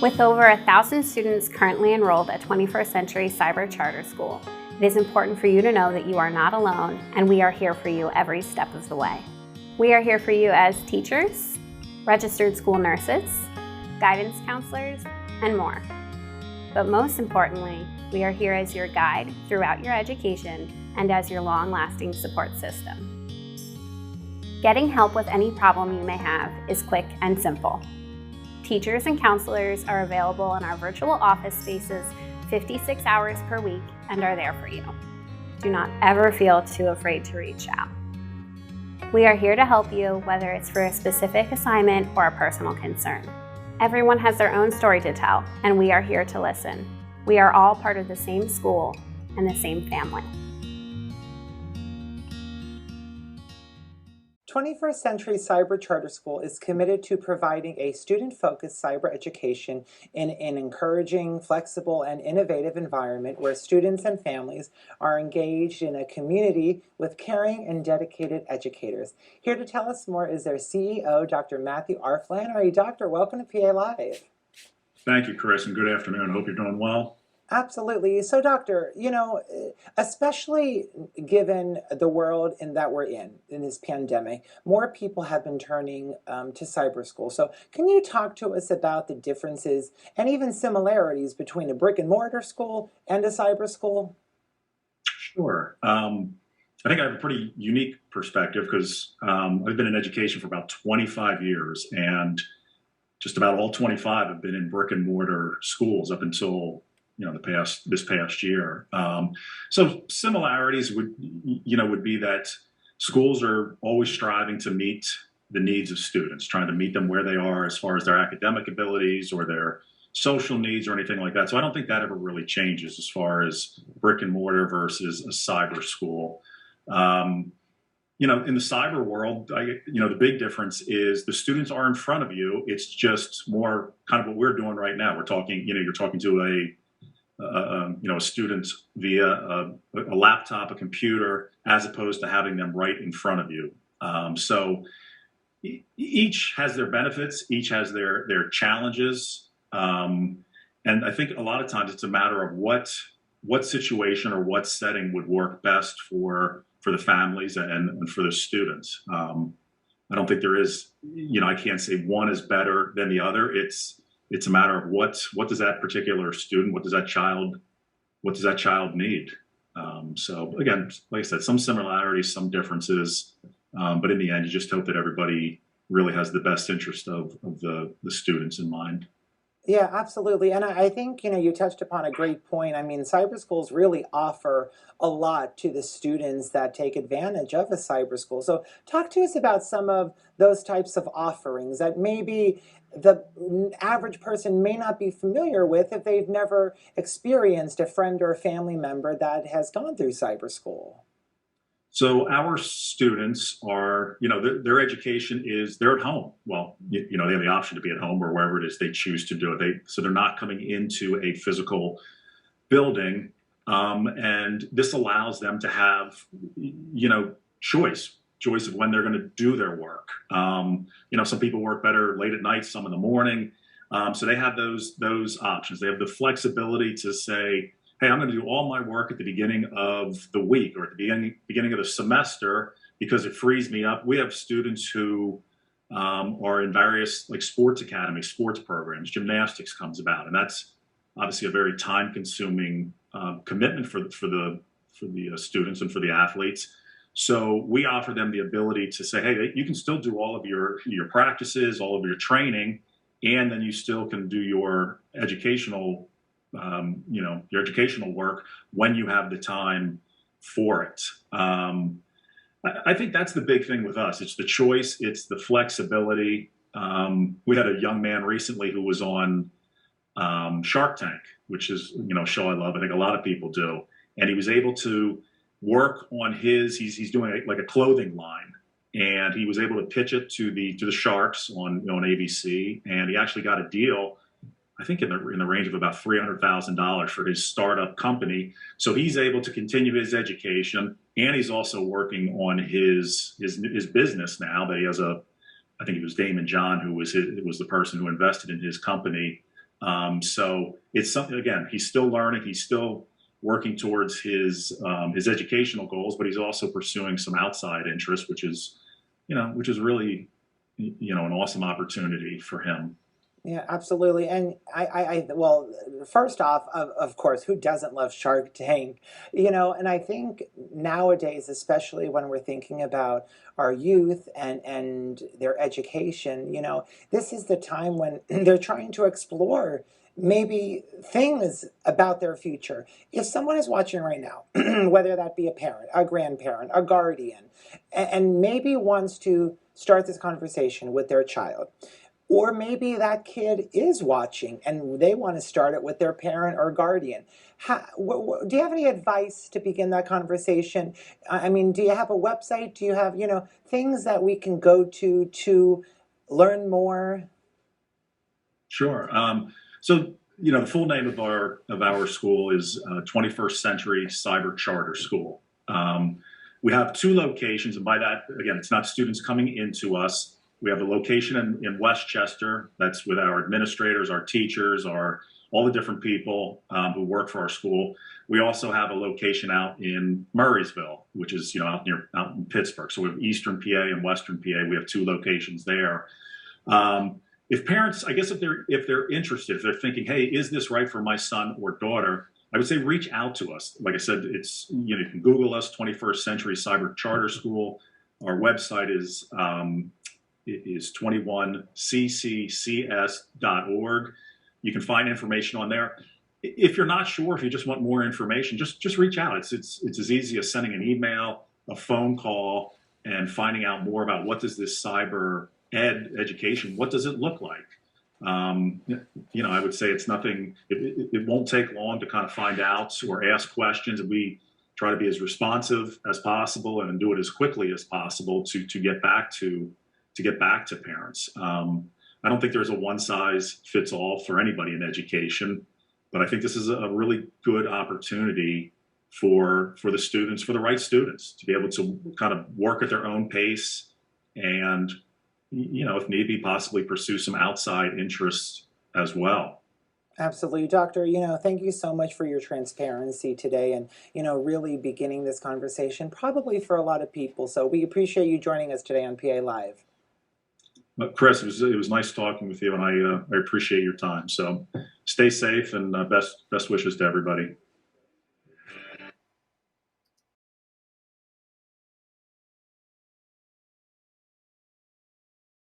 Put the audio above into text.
With over 1,000 students currently enrolled at 21st Century Cyber Charter School, it is important for you to know that you are not alone, and we are here for you every step of the way. We are here for you as teachers, registered school nurses, guidance counselors, and more. But most importantly, we are here as your guide throughout your education and as your long-lasting support system. Getting help with any problem you may have is quick and simple. Teachers and counselors are available in our virtual office spaces 56 hours per week and are there for you. Do not ever feel too afraid to reach out. We are here to help you, whether it's for a specific assignment or a personal concern. Everyone has their own story to tell, and we are here to listen. We are all part of the same school and the same family. 21st Century Cyber Charter School is committed to providing a student-focused cyber education in an encouraging, flexible, and innovative environment where students and families are engaged in a community with caring and dedicated educators. Here to tell us more is their CEO, Dr. Matthew R. Flannery. Doctor, welcome to PA Live. Thank you, Chris, and good afternoon. Hope you're doing well. Absolutely. So, Doctor, especially given the world that we're in this pandemic, more people have been turning to cyber school. So can you talk to us about the differences and even similarities between a brick and mortar school and a cyber school? Sure. I think I have a pretty unique perspective because I've been in education for about 25 years, and just about all 25 have been in brick and mortar schools up until this past year. So similarities would be that schools are always striving to meet the needs of students, trying to meet them where they are as far as their academic abilities or their social needs or anything like that. So I don't think that ever really changes as far as brick and mortar versus a cyber school. In the cyber world, the big difference is the students are in front of you. It's just more kind of what we're doing right now. We're talking, you're talking to a student via a laptop, a computer, as opposed to having them right in front of you. So each has their benefits, each has their challenges. And I think a lot of times it's a matter of what situation or what setting would work best for the families and for the students. I don't think there is, I can't say one is better than the other. It's a matter of what does that particular student, what does that child need? So again, like I said, some similarities, some differences, but in the end, you just hope that everybody really has the best interest of the students in mind. Yeah, absolutely. And I think, you touched upon a great point. I mean, cyber schools really offer a lot to the students that take advantage of a cyber school. So talk to us about some of those types of offerings that maybe the average person may not be familiar with if they've never experienced a friend or a family member that has gone through cyber school. So our students are, their education is, they're at home. Well, they have the option to be at home or wherever it is they choose to do it. So they're not coming into a physical building. And this allows them to have, choice of when they're going to do their work. Some people work better late at night, some in the morning. So they have those options. They have the flexibility to say, hey, I'm going to do all my work at the beginning of the week or at the beginning of the semester because it frees me up. We have students who are in various sports academies, sports programs, gymnastics comes about, and that's obviously a very time-consuming commitment for the students and for the athletes. So we offer them the ability to say, hey, you can still do all of your practices, all of your training, and then you still can do your educational work when you have the time for it. I think that's the big thing with us. It's the choice. It's the flexibility. We had a young man recently who was on Shark Tank, which is, a show I love. I think a lot of people do. And he was able to work on he's doing a clothing line. And he was able to pitch it to the Sharks on ABC. And he actually got a deal, I think in the range of about $300,000 for his startup company. So he's able to continue his education, and he's also working on his business now that he has I think it was Damon John who was the person who invested in his company. So it's something, again, he's still learning, he's still working towards his educational goals, but he's also pursuing some outside interests, which is, which is really, an awesome opportunity for him. Yeah, absolutely. And well, first off, of course, who doesn't love Shark Tank? And I think nowadays, especially when we're thinking about our youth and their education, this is the time when they're trying to explore maybe things about their future. If someone is watching right now, whether that be a parent, a grandparent, a guardian, and maybe wants to start this conversation with their child, or maybe that kid is watching and they want to start it with their parent or guardian. Do you have any advice to begin that conversation? I mean, do you have a website? Do you have, things that we can go to learn more? Sure. So, the full name of our school is 21st Century Cyber Charter School. We have 2 locations, and by that, again, it's not students coming into us. We have a location in Westchester. That's with our administrators, our teachers, all the different people who work for our school. We also have a location out in Murraysville, which is out in Pittsburgh. So we have Eastern PA and Western PA. We have 2 locations there. If parents, I guess, if they're interested, if they're thinking, hey, is this right for my son or daughter? I would say reach out to us. Like I said, it's you can Google us, 21st Century Cyber Charter School. Our website is 21cccs.org. You can find information on there. If you're not sure, if you just want more information, just reach out. It's as easy as sending an email, a phone call, and finding out more about what does this cyber education, what does it look like? I would say it's nothing, it won't take long to kind of find out or ask questions. And we try to be as responsive as possible and do it as quickly as possible to get back to parents. I don't think there's a one size fits all for anybody in education, but I think this is a really good opportunity for the students, for the right students, to be able to kind of work at their own pace and, if need be, possibly pursue some outside interests as well. Absolutely, Doctor. Thank you so much for your transparency today and, really beginning this conversation, probably for a lot of people. So we appreciate you joining us today on PA Live. Chris, it was nice talking with you, and I appreciate your time. So stay safe, and best wishes to everybody.